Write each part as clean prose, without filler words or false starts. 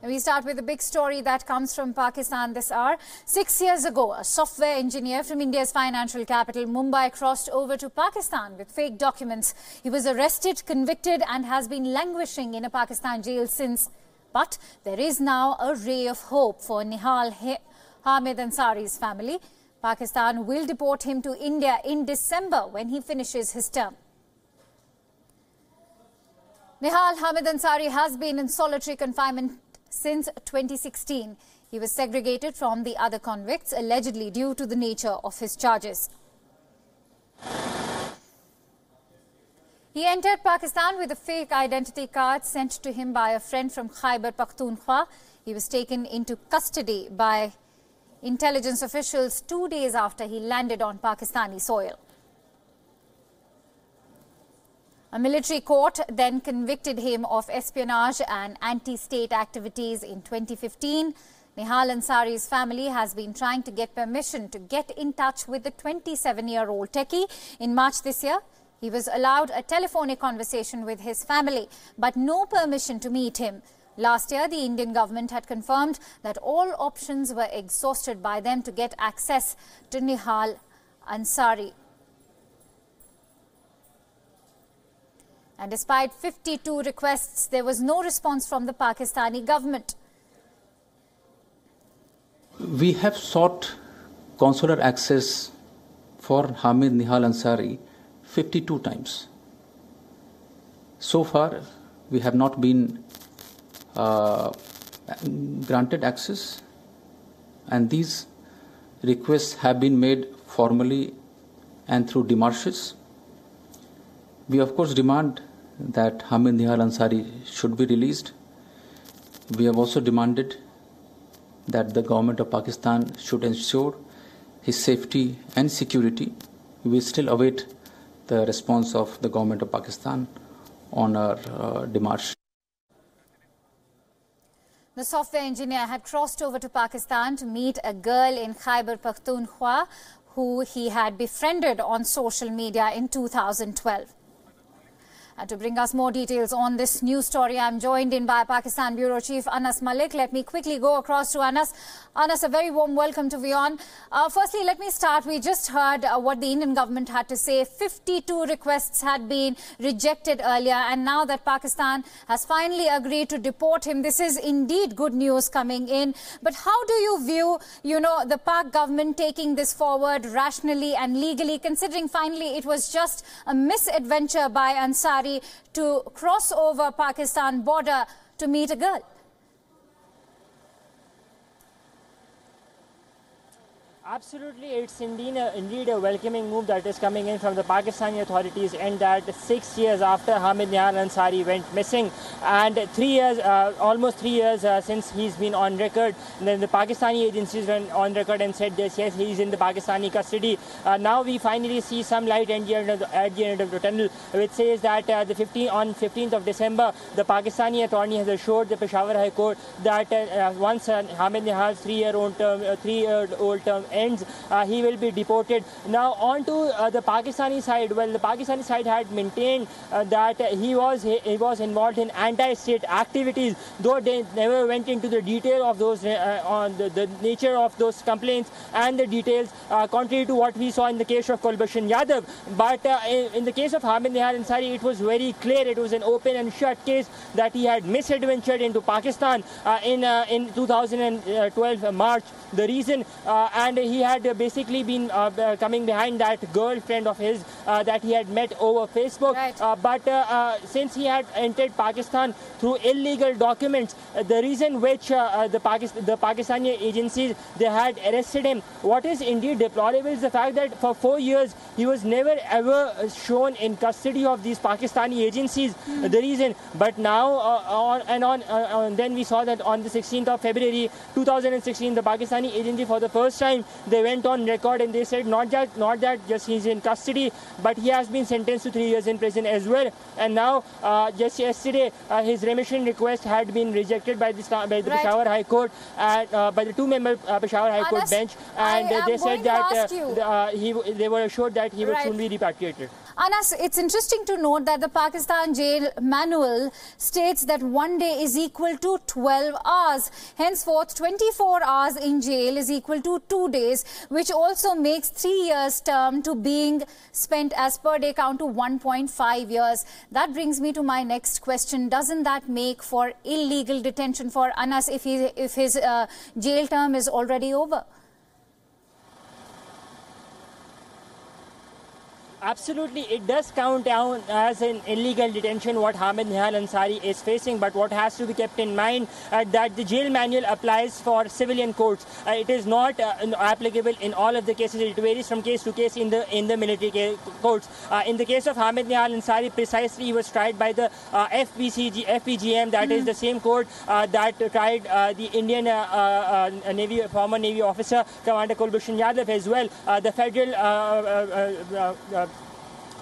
And we start with a big story that comes from Pakistan this hour. 6 years ago, a software engineer from India's financial capital, Mumbai, crossed over to Pakistan with fake documents. He was arrested, convicted and has been languishing in a Pakistan jail since. But there is now a ray of hope for Nihal Hamid Ansari's family. Pakistan will deport him to India in December when he finishes his term. Nihal Hamid Ansari has been in solitary confinement since 2016. He was segregated from the other convicts, allegedly due to the nature of his charges. He entered Pakistan with a fake identity card sent to him by a friend from Khyber Pakhtunkhwa. He was taken into custody by intelligence officials 2 days after he landed on Pakistani soil. A military court then convicted him of espionage and anti-state activities in 2015. Nihal Ansari's family has been trying to get permission to get in touch with the 27-year-old techie. In March this year, he was allowed a telephonic conversation with his family, but no permission to meet him. Last year, the Indian government had confirmed that all options were exhausted by them to get access to Nihal Ansari. And despite 52 requests, there was no response from the Pakistani government. We have sought consular access for Hamid Nihal Ansari 52 times. So far, we have not been granted access, and these requests have been made formally and through demarches. We of course demand that Hamid Nihal Ansari should be released. We have also demanded that the government of Pakistan should ensure his safety and security. We still await the response of the government of Pakistan on our démarche. The software engineer had crossed over to Pakistan to meet a girl in Khyber Pakhtunkhwa who he had befriended on social media in 2012. And to bring us more details on this news story, I'm joined in by Pakistan Bureau Chief Anas Malik. Let me quickly go across to Anas. Anas, a very warm welcome to WION. Firstly, let me start. We just heard what the Indian government had to say. 52 requests had been rejected earlier, and now that Pakistan has finally agreed to deport him, this is indeed good news coming in. But how do you view, the Pak government taking this forward rationally and legally, considering finally it was just a misadventure by Ansari to cross over Pakistan border to meet a girl? Absolutely, it's indeed a welcoming move that is coming in from the Pakistani authorities, and that 6 years after Hamid Nihal Ansari went missing, and 3 years, almost 3 years since he's been on record. And then the Pakistani agencies went on record and said this, yes, he's in the Pakistani custody. Now we finally see some light at the end of the tunnel, which says that on 15th of December, the Pakistani attorney has assured the Peshawar High Court that once Hamid Nihal's 3-year-old term ends, he will be deported. Now on to the Pakistani side. Well, the Pakistani side had maintained that he was involved in anti-state activities, though they never went into the detail of those on the nature of those complaints and the details, contrary to what we saw in the case of Kulbhushan Yadav. But in the case of Hamid Nihal Ansari, it was very clear. It was an open and shut case that he had misadventured into Pakistan in 2012 March. The reason, and he had basically been coming behind that girlfriend of his that he had met over Facebook. Right. But since he had entered Pakistan through illegal documents, the reason which the Pakistani agencies, they had arrested him, what is indeed deplorable is the fact that for 4 years he was never ever shown in custody of these Pakistani agencies. The reason, but now then we saw that on the 16th of February 2016, the Pakistani agency for the first time, they went on record and they said not that just he's in custody, but he has been sentenced to 3 years in prison as well. And now just yesterday his remission request had been rejected by the Peshawar High Court, by the two-member Peshawar High Court bench, and they said that they were assured that he would soon be repatriated. Anas, it's interesting to note that the Pakistan jail manual states that 1 day is equal to 12 hours. Henceforth, 24 hours in jail is equal to 2 days, which also makes 3 years term to being spent as per day count to 1.5 years. That brings me to my next question. Doesn't that make for illegal detention for Anas if his jail term is already over? Absolutely, it does count down as an illegal detention what Hamid Nihal Ansari is facing, but what has to be kept in mind that the jail manual applies for civilian courts. It is not applicable in all of the cases. It varies from case to case in the military courts. In the case of Hamid Nihal Ansari, precisely he was tried by the FPGM, that is the same court that tried the Indian former Navy officer, Commander Kulbhushan Yadav as well. The federal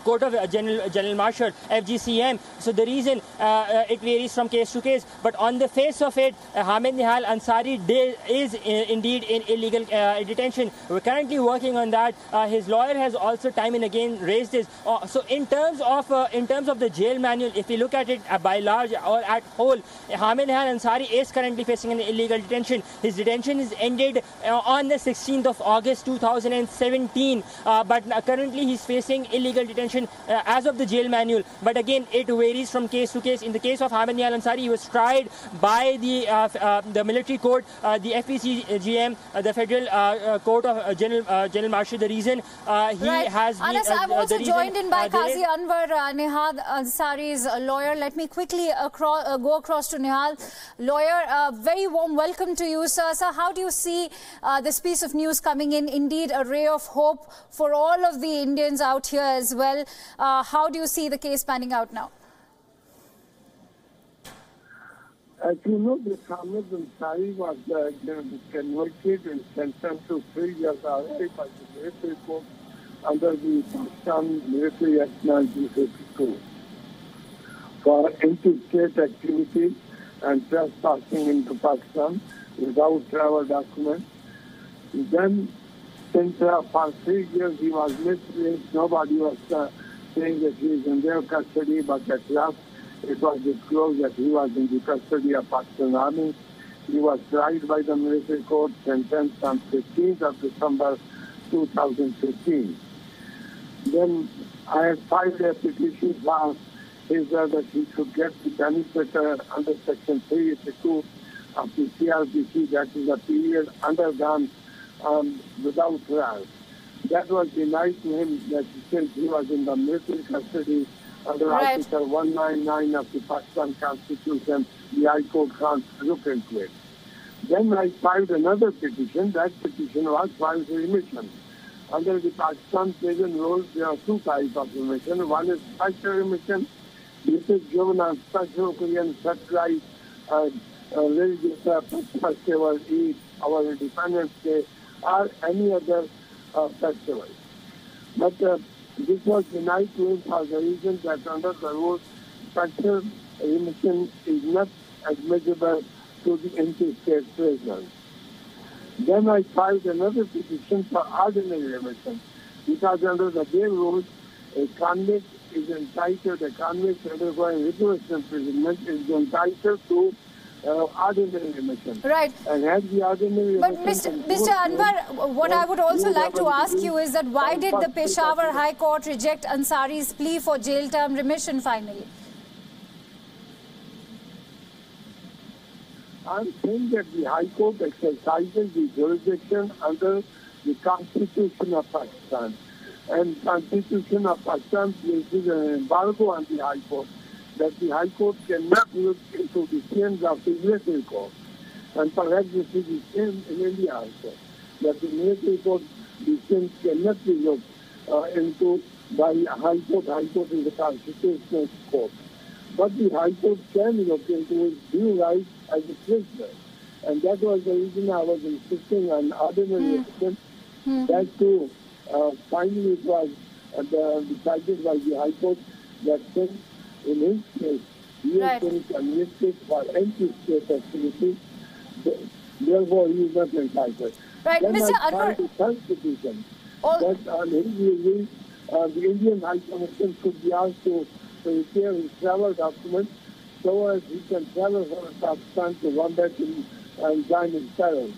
Court of General Marshal, FGCM. So the reason it varies from case to case, but on the face of it, Hamid Nihal Ansari is indeed in illegal detention. We're currently working on that. His lawyer has also time and again raised this. So in terms of the jail manual, if we look at it by large or at whole, Hamid Nihal Ansari is currently facing an illegal detention. His detention is ended on the 16th of August 2017, but currently he's facing illegal detention as of the jail manual. But again, it varies from case to case. In the case of Hamid Nihal Ansari, he was tried by the military court, the FPCGM, the Federal Court of General Marshal. The reason he has been... Anas, I'm also joined in by Qazi Anwar, Nihal Ansari's lawyer. Let me quickly go across to Nihal. Lawyer, very warm welcome to you, sir. Sir, how do you see this piece of news coming in? Indeed, a ray of hope for all of the Indians out here as well. How do you see the case panning out now? As you know, this Hamid Ansari was convicted and sentenced to 3 years already by the military court under the Pakistan Military Act 1952 for interstate activities and trespassing into Pakistan without travel documents. Then, since for 3 years he was misplaced, nobody was saying that he is in their custody, but at last it was disclosed that he was in the custody of Pakistan Army. He was tried by the military court, sentenced on 15th of December 2015. Then I had filed a petition for that he should get the benefit under Section 382 of the CRPC, that is a period undergone without trial. That was denied to him that since he was in the military custody under Article 199 of the Pakistan Constitution, the High Court can't look into it. Then I filed another petition. That petition was filed for remission. Under the Pakistan prison rules, there are two types of remission. One is special remission. This is given on special occasion, such like religious festival, Eid, our Independence Day, or any other festival. But this was denied to him for the reason that under the rules, special remission is not admissible to the interstate prisoners. Then I filed another petition for ordinary remission, because under the bail rules, a convict is entitled, a convict undergoing rigorous imprisonment is entitled to ordinary remission. Right. And had the ordinary but remission... Mr. Anwar, what I would also like to ask you is that why did the Peshawar High Court reject Ansari's plea for jail term remission finally? I'm saying that the High Court exercises the jurisdiction under the Constitution of Pakistan. And Constitution of Pakistan places an embargo on the High Court, that the High Court cannot look into decisions of the military court. And perhaps this is the same in India also, that the military court decisions cannot be looked into by High Court. High Court is the constitutional court. But the High Court can look into his due rights as a prisoner. And that was the reason I was insisting on ordinary remission. That too, finally it was decided by the High Court that since in his case, he has been convicted for anti-state activity, therefore he is not entitled. Right, then Mr. I Anwar. filed the third petition that on his release, the Indian High Commission could be asked to prepare his travel documents so as he can travel from Pakistan to Bombay and join his parents.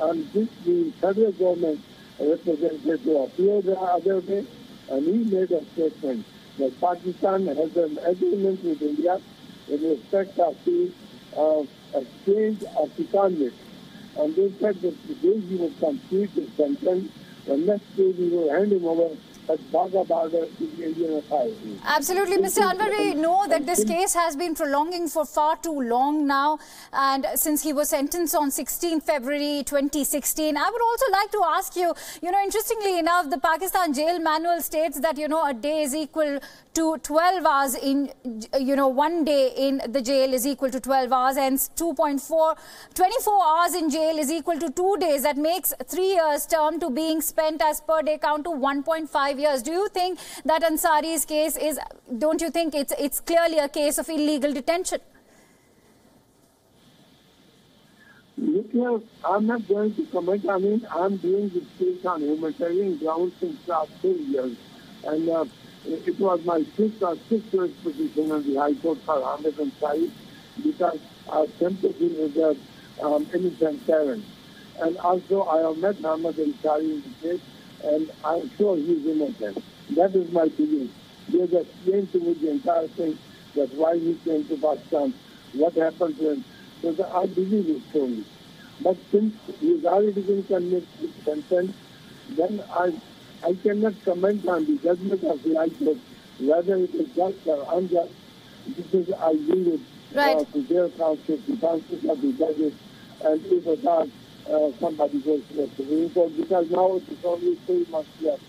And this, the federal government representative appeared the other day, and he made a statement that Pakistan has an agreement with India in respect of the exchange of the convicts. And they said that today he will complete his sentence, and next day we will hand him over at Baga border to the Indian authorities. Absolutely, Mr. Anwar, we know that this case has been prolonging for far too long now, and since he was sentenced on 16 February 2016. I would also like to ask you, interestingly enough, the Pakistan jail manual states that, a day is equal to 12 hours in, 1 day in the jail is equal to 12 hours, and 24 hours in jail is equal to 2 days. That makes 3 years term to being spent as per day count to 1.5 years. Do you think that Ansari's case is, don't you think it's clearly a case of illegal detention? Look here, I'm not going to comment. I mean, I'm doing this case on humanitarian grounds since last 2 years. And it was my fifth position on the High Court for Hamid Ansari because our sympathy with the innocent parents. And also, I have met Hamid Ansari in the case, and I'm sure he's innocent. That is my belief. They have explained to me the entire thing, that why he came to Pakistan, what happened to him. So I believe his story. But since he's already been sentenced, then I cannot comment on the judgment of the High Court, whether it is just or unjust. This is, I leave it to their counsel, the counsel of the judges, and if at all somebody goes to the Supreme Court, because now it is only 3 months left.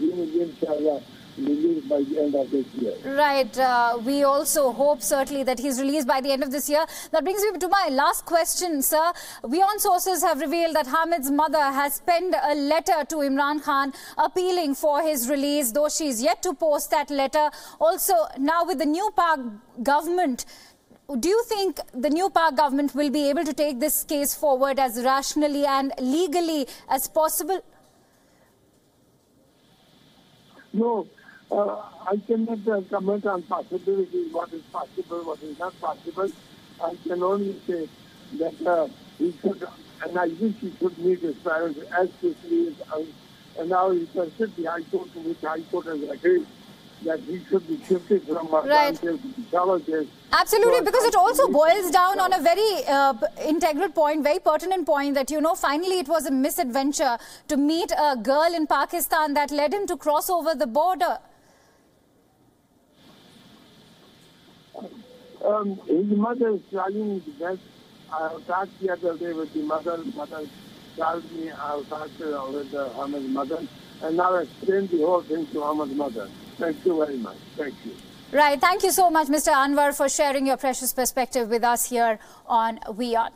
We will, inshallah, released by the end of this year. Right. We also hope certainly that he's released by the end of this year. That brings me to my last question, sir. WION sources have revealed that Hamid's mother has penned a letter to Imran Khan appealing for his release, though she's yet to post that letter. Also, now with the new Pak government, do you think the new Pak government will be able to take this case forward as rationally and legally as possible? No. I cannot comment on possibilities, what is possible, what is not possible. I can only say that he should, and I wish he should meet his parents as quickly as, and now he considered the High Court, to which High Court has agreed that he should be shifted from jail to Peshawar jail. Absolutely, because it also boils down on a very integral point, very pertinent point that, finally it was a misadventure to meet a girl in Pakistan that led him to cross over the border. His mother is trying his best. I talked the other day with the mother. Mother told me I talked with Hamid's mother, and now I explained the whole thing to Hamid's mother. Thank you very much. Thank you. Right. Thank you so much, Mr. Anwar, for sharing your precious perspective with us here on WION.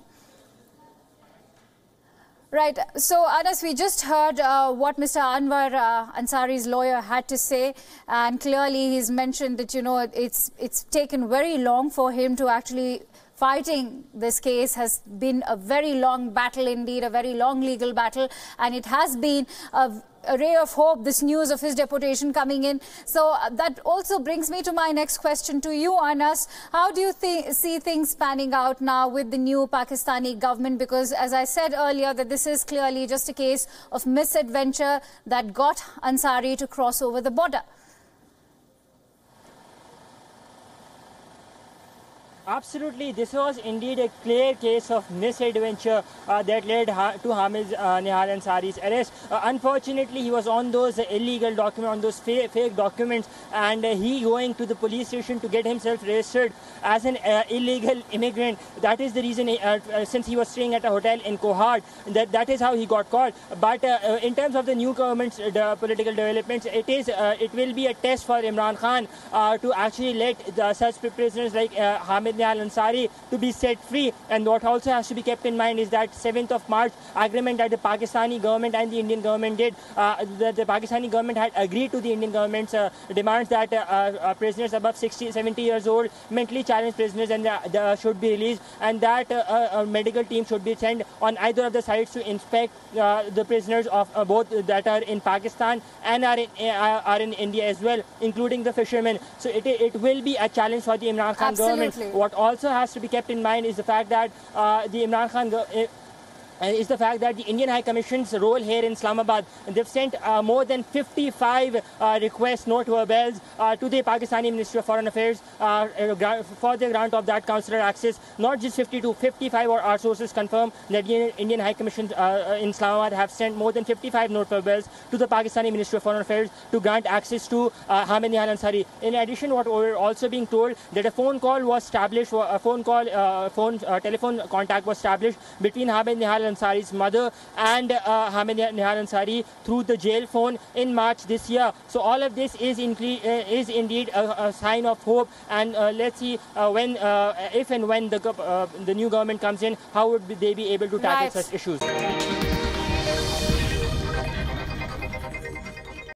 Right. So, Anas, we just heard what Mr. Anwar Ansari's lawyer had to say, and clearly he's mentioned that, it's taken very long for him to actually fighting this case. Has been a very long battle indeed, a very long legal battle, and it has been a ray of hope, this news of his deportation coming in. So that also brings me to my next question to you, Anas. How do you see things panning out now with the new Pakistani government? Because as I said earlier, that this is clearly just a case of misadventure that got Ansari to cross over the border. Absolutely, this was indeed a clear case of misadventure that led to Hamid Nihal Ansari's arrest. Unfortunately, he was on those illegal documents, on those fake documents, and he going to the police station to get himself registered as an illegal immigrant. That is the reason, since he was staying at a hotel in Kohad, that is how he got caught. But in terms of the new government's political developments, it will be a test for Imran Khan to actually let such prisoners like Hamid Nihal Ansari to be set free. And what also has to be kept in mind is that 7th of March agreement that the Pakistani government and the Indian government did. The Pakistani government had agreed to the Indian government's demands that prisoners above 70 years old, mentally challenged prisoners, and should be released, and that a medical team should be sent on either of the sides to inspect the prisoners of both that are in Pakistan and are in India as well, including the fishermen. So it will be a challenge for the Imran Khan government. What also has to be kept in mind is the fact that the Imran Khan is the fact that the Indian High Commission's role here in Islamabad, they've sent more than 55 requests, note verbals to the Pakistani Ministry of Foreign Affairs for the grant of that consular access. Not just 52, 55, or our sources confirm that the Indian High Commission in Islamabad have sent more than 55 note verbals to the Pakistani Ministry of Foreign Affairs to grant access to Hamid Nihal Ansari. In addition, what we're also being told that a phone call was established, telephone contact was established between Hamid Nihal Ansari's mother and Hamid Nihal Ansari through the jail phone in March this year. So all of this is indeed a sign of hope, and let's see if and when the new government comes in, how would they be able to tackle such issues.